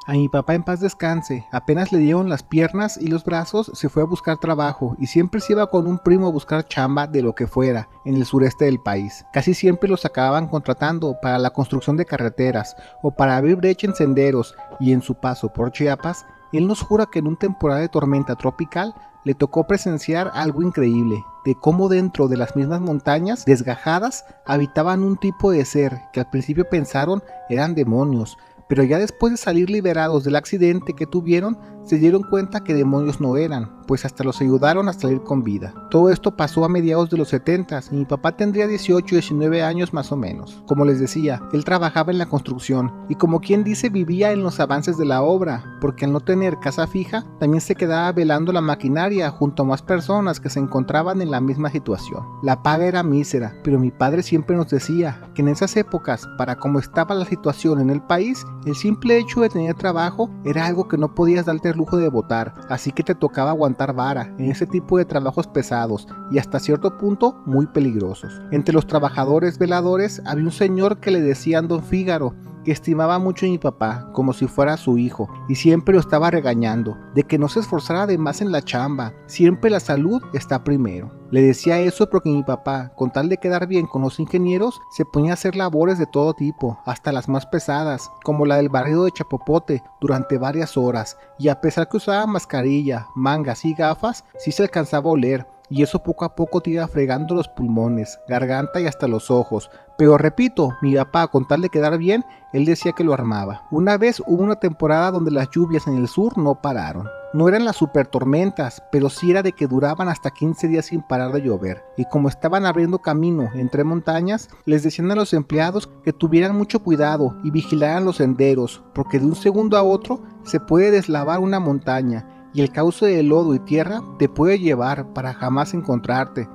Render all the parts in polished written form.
A mi papá en paz descanse, apenas le dieron las piernas y los brazos, se fue a buscar trabajo y siempre se iba con un primo a buscar chamba de lo que fuera en el sureste del país. Casi siempre los acababan contratando para la construcción de carreteras o para abrir brecha en senderos, y en su paso por Chiapas, él nos jura que en un temporal de tormenta tropical le tocó presenciar algo increíble, de cómo dentro de las mismas montañas desgajadas habitaban un tipo de ser que al principio pensaron eran demonios, pero ya después de salir liberados del accidente que tuvieron, se dieron cuenta que demonios no eran, pues hasta los ayudaron a salir con vida. Todo esto pasó a mediados de los 70s y mi papá tendría 18 o 19 años más o menos. Como les decía, él trabajaba en la construcción y como quien dice vivía en los avances de la obra, porque al no tener casa fija, también se quedaba velando la maquinaria junto a más personas que se encontraban en la misma situación. La paga era mísera, pero mi padre siempre nos decía que en esas épocas, para cómo estaba la situación en el país, el simple hecho de tener trabajo era algo que no podías darte el lujo de botar, así que te tocaba aguantar vara en ese tipo de trabajos pesados y hasta cierto punto muy peligrosos. Entre los trabajadores veladores había un señor que le decían Don Fígaro, que estimaba mucho a mi papá como si fuera su hijo y siempre lo estaba regañando de que no se esforzara de más en la chamba, siempre la salud está primero. Le decía eso porque mi papá, con tal de quedar bien con los ingenieros, se ponía a hacer labores de todo tipo, hasta las más pesadas, como la del barrido de chapopote durante varias horas, y a pesar que usaba mascarilla, mangas y gafas, sí se alcanzaba a oler, y eso poco a poco te iba fregando los pulmones, garganta y hasta los ojos. Pero repito, mi papá, con tal de quedar bien, él decía que lo armaba. Una vez hubo una temporada donde las lluvias en el sur no pararon. No eran las super tormentas, pero sí era de que duraban hasta 15 días sin parar de llover. Y como estaban abriendo camino entre montañas, les decían a los empleados que tuvieran mucho cuidado y vigilaran los senderos, porque de un segundo a otro se puede deslavar una montaña y el cauce de lodo y tierra te puede llevar para jamás encontrarte.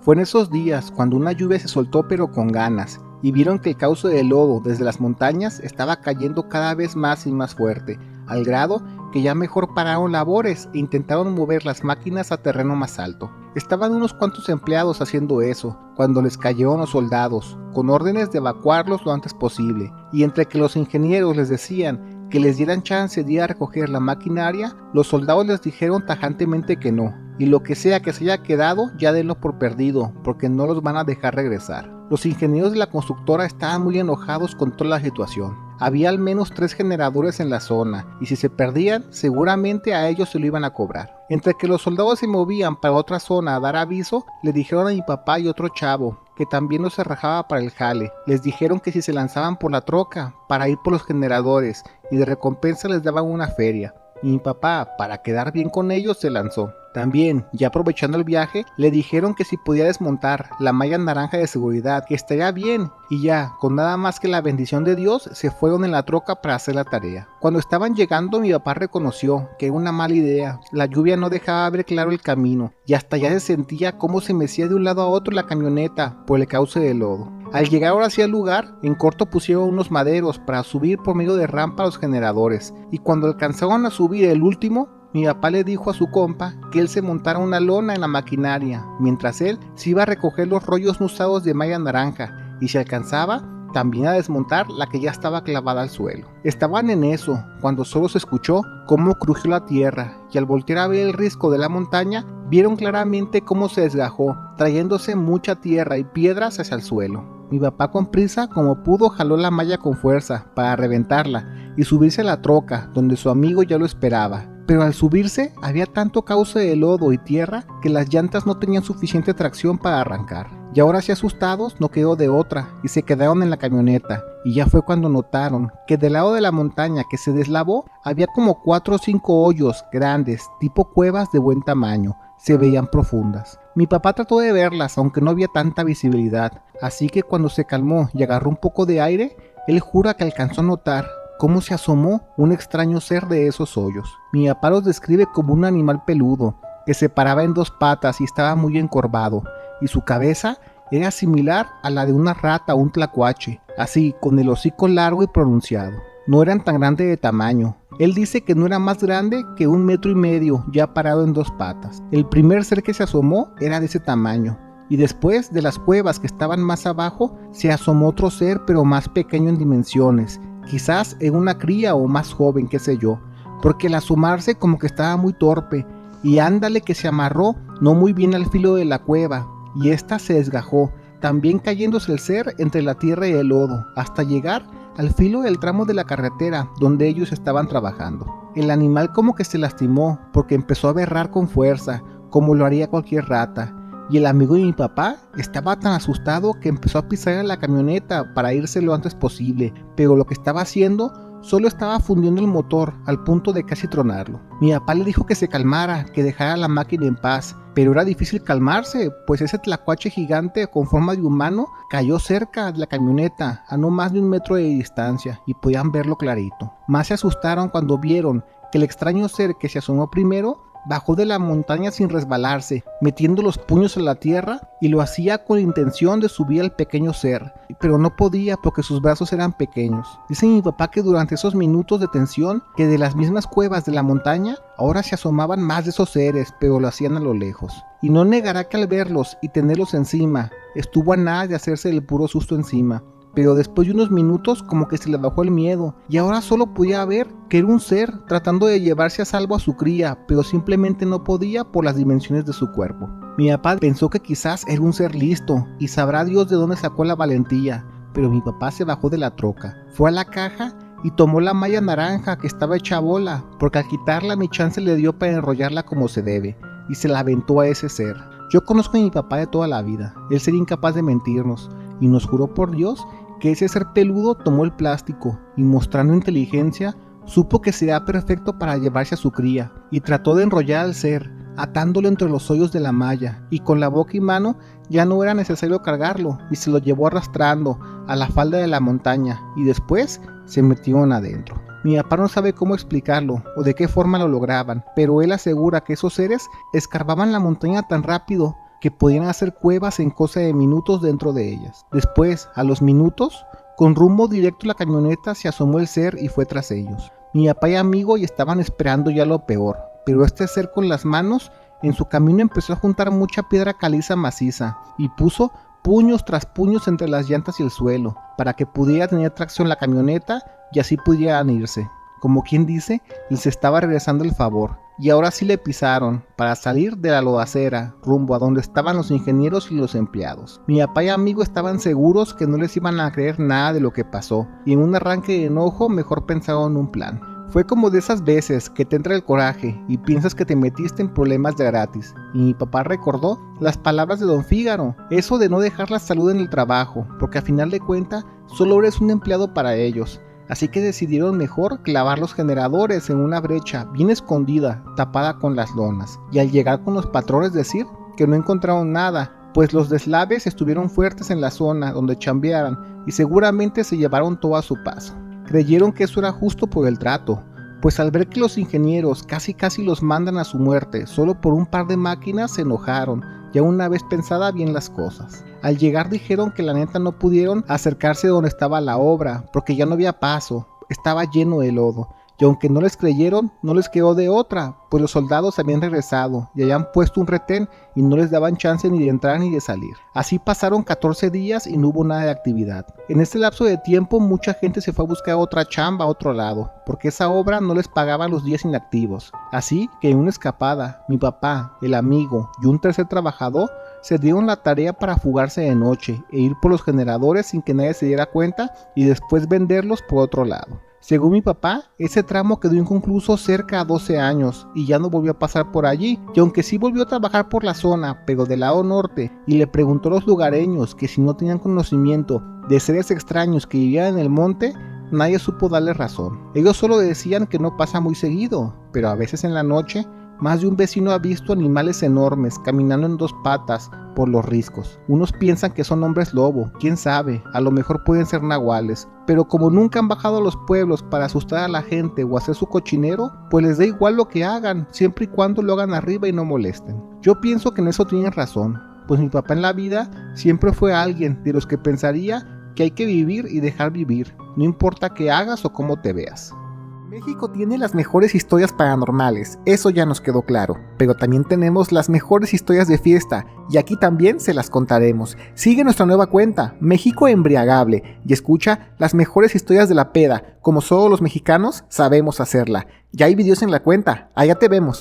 Fue en esos días cuando una lluvia se soltó pero con ganas, y vieron que el cauce de lodo desde las montañas estaba cayendo cada vez más y más fuerte, al grado que ya mejor pararon labores e intentaron mover las máquinas a terreno más alto. Estaban unos cuantos empleados haciendo eso, cuando les cayeron los soldados, con órdenes de evacuarlos lo antes posible, y entre que los ingenieros les decían que les dieran chance de ir a recoger la maquinaria, los soldados les dijeron tajantemente que no, y lo que sea que se haya quedado ya denlo por perdido, porque no los van a dejar regresar. Los ingenieros de la constructora estaban muy enojados con toda la situación. Había al menos 3 generadores en la zona, y si se perdían, seguramente a ellos se lo iban a cobrar. Entre que los soldados se movían para otra zona a dar aviso, le dijeron a mi papá y otro chavo, que también no se rajaba para el jale. Les dijeron que si se lanzaban por la troca, para ir por los generadores, y de recompensa les daban una feria. Y mi papá, para quedar bien con ellos, se lanzó. También, ya aprovechando el viaje, le dijeron que si podía desmontar la malla naranja de seguridad, que estaría bien, y ya, con nada más que la bendición de Dios, se fueron en la troca para hacer la tarea. Cuando estaban llegando, mi papá reconoció que era una mala idea. La lluvia no dejaba ver claro el camino, y hasta ya se sentía cómo se mecía de un lado a otro la camioneta por el cauce de lodo. Al llegar ahora hacia el lugar, en corto pusieron unos maderos para subir por medio de rampa a los generadores, y cuando alcanzaron a subir el último, mi papá le dijo a su compa que él se montara una lona en la maquinaria, mientras él se iba a recoger los rollos no usados de malla naranja, y si alcanzaba, también a desmontar la que ya estaba clavada al suelo. Estaban en eso, cuando solo se escuchó cómo crujió la tierra, y al voltear a ver el risco de la montaña, vieron claramente cómo se desgajó, trayéndose mucha tierra y piedras hacia el suelo. Mi papá con prisa como pudo jaló la malla con fuerza para reventarla y subirse a la troca donde su amigo ya lo esperaba. Pero al subirse había tanto cauce de lodo y tierra que las llantas no tenían suficiente tracción para arrancar. Y ahora sí asustados no quedó de otra y se quedaron en la camioneta, y ya fue cuando notaron que del lado de la montaña que se deslavó había como 4 o 5 hoyos grandes, tipo cuevas de buen tamaño, se veían profundas. Mi papá trató de verlas aunque no había tanta visibilidad, así que cuando se calmó y agarró un poco de aire, él jura que alcanzó a notar cómo se asomó un extraño ser de esos hoyos. Mi papá los describe como un animal peludo, que se paraba en 2 patas y estaba muy encorvado, y su cabeza era similar a la de una rata o un tlacuache, así, con el hocico largo y pronunciado. No eran tan grandes de tamaño. Él dice que no era más grande que 1,5 metros ya parado en 2 patas. El primer ser que se asomó era de ese tamaño, y después de las cuevas que estaban más abajo, se asomó otro ser pero más pequeño en dimensiones, quizás era una cría o más joven, qué sé yo, porque al asomarse como que estaba muy torpe, y ándale que se amarró no muy bien al filo de la cueva, y ésta se desgajó, también cayéndose el ser entre la tierra y el lodo, hasta llegar al filo del tramo de la carretera donde ellos estaban trabajando. El animal como que se lastimó porque empezó a berrar con fuerza, como lo haría cualquier rata, y el amigo de mi papá estaba tan asustado que empezó a pisar en la camioneta para irse lo antes posible, pero lo que estaba haciendo solo estaba fundiendo el motor al punto de casi tronarlo. Mi papá le dijo que se calmara, que dejara la máquina en paz, pero era difícil calmarse, pues ese tlacuache gigante con forma de humano cayó cerca de la camioneta a no más de 1 metro de distancia y podían verlo clarito. Más se asustaron cuando vieron que el extraño ser que se asomó primero bajó de la montaña sin resbalarse, metiendo los puños en la tierra, y lo hacía con la intención de subir al pequeño ser, pero no podía porque sus brazos eran pequeños. Dice mi papá que durante esos minutos de tensión, que de las mismas cuevas de la montaña, ahora se asomaban más de esos seres, pero lo hacían a lo lejos. Y no negará que al verlos y tenerlos encima, estuvo a nada de hacerse el puro susto encima. Pero después de unos minutos como que se le bajó el miedo, y ahora solo podía ver que era un ser tratando de llevarse a salvo a su cría, pero simplemente no podía por las dimensiones de su cuerpo. Mi papá pensó que quizás era un ser listo, y sabrá Dios de dónde sacó la valentía, pero mi papá se bajó de la troca, fue a la caja y tomó la malla naranja que estaba hecha bola, porque al quitarla ni chance le dio para enrollarla como se debe, y se la aventó a ese ser. Yo conozco a mi papá de toda la vida, él sería incapaz de mentirnos, y nos juró por Dios que ese ser peludo tomó el plástico y, mostrando inteligencia, supo que sería perfecto para llevarse a su cría, y trató de enrollar al ser, atándolo entre los hoyos de la malla, y con la boca y mano ya no era necesario cargarlo, y se lo llevó arrastrando a la falda de la montaña, y después se metieron adentro. Mi papá no sabe cómo explicarlo o de qué forma lo lograban, pero él asegura que esos seres escarbaban la montaña tan rápido que podían hacer cuevas en cosa de minutos dentro de ellas. Después, a los minutos, con rumbo directo a la camioneta se asomó el ser y fue tras ellos. Mi papá y amigo ya estaban esperando ya lo peor, pero este ser con las manos en su camino empezó a juntar mucha piedra caliza maciza y puso puños tras puños entre las llantas y el suelo, para que pudiera tener tracción la camioneta y así pudieran irse. Como quien dice, les estaba regresando el favor, y ahora sí le pisaron para salir de la lodacera rumbo a donde estaban los ingenieros y los empleados. Mi papá y amigo estaban seguros que no les iban a creer nada de lo que pasó, y en un arranque de enojo mejor pensaron un plan. Fue como de esas veces que te entra el coraje y piensas que te metiste en problemas de gratis, y mi papá recordó las palabras de don Fígaro, eso de no dejar la salud en el trabajo, porque a final de cuentas solo eres un empleado para ellos. Así que decidieron mejor clavar los generadores en una brecha bien escondida, tapada con las lonas, y al llegar con los patrones decir que no encontraron nada, pues los deslaves estuvieron fuertes en la zona donde chambearan y seguramente se llevaron todo a su paso. Creyeron que eso era justo por el trato, pues al ver que los ingenieros casi los mandan a su muerte solo por un par de máquinas se enojaron, ya una vez pensada bien las cosas. Al llegar dijeron que la neta no pudieron acercarse donde estaba la obra, porque ya no había paso, estaba lleno de lodo, y aunque no les creyeron, no les quedó de otra, pues los soldados habían regresado y habían puesto un retén y no les daban chance ni de entrar ni de salir. Así pasaron 14 días y no hubo nada de actividad. En este lapso de tiempo mucha gente se fue a buscar otra chamba a otro lado, porque esa obra no les pagaba los días inactivos. Así que en una escapada, mi papá, el amigo y un tercer trabajador se dieron la tarea para fugarse de noche e ir por los generadores sin que nadie se diera cuenta y después venderlos por otro lado. Según mi papá, ese tramo quedó inconcluso cerca a 12 años y ya no volvió a pasar por allí, y aunque sí volvió a trabajar por la zona, pero del lado norte, y le preguntó a los lugareños que si no tenían conocimiento de seres extraños que vivían en el monte, nadie supo darle razón. Ellos solo decían que no pasa muy seguido, pero a veces en la noche, más de un vecino ha visto animales enormes caminando en 2 patas por los riscos. Unos piensan que son hombres lobo, quién sabe, a lo mejor pueden ser nahuales, pero como nunca han bajado a los pueblos para asustar a la gente o hacer su cochinero, pues les da igual lo que hagan, siempre y cuando lo hagan arriba y no molesten. Yo pienso que en eso tienen razón, pues mi papá en la vida siempre fue alguien de los que pensaría que hay que vivir y dejar vivir, no importa qué hagas o cómo te veas. México tiene las mejores historias paranormales, eso ya nos quedó claro, pero también tenemos las mejores historias de fiesta, y aquí también se las contaremos. Sigue nuestra nueva cuenta, México Embriagable, y escucha las mejores historias de la peda, como solo los mexicanos sabemos hacerla. Ya hay videos en la cuenta, allá te vemos.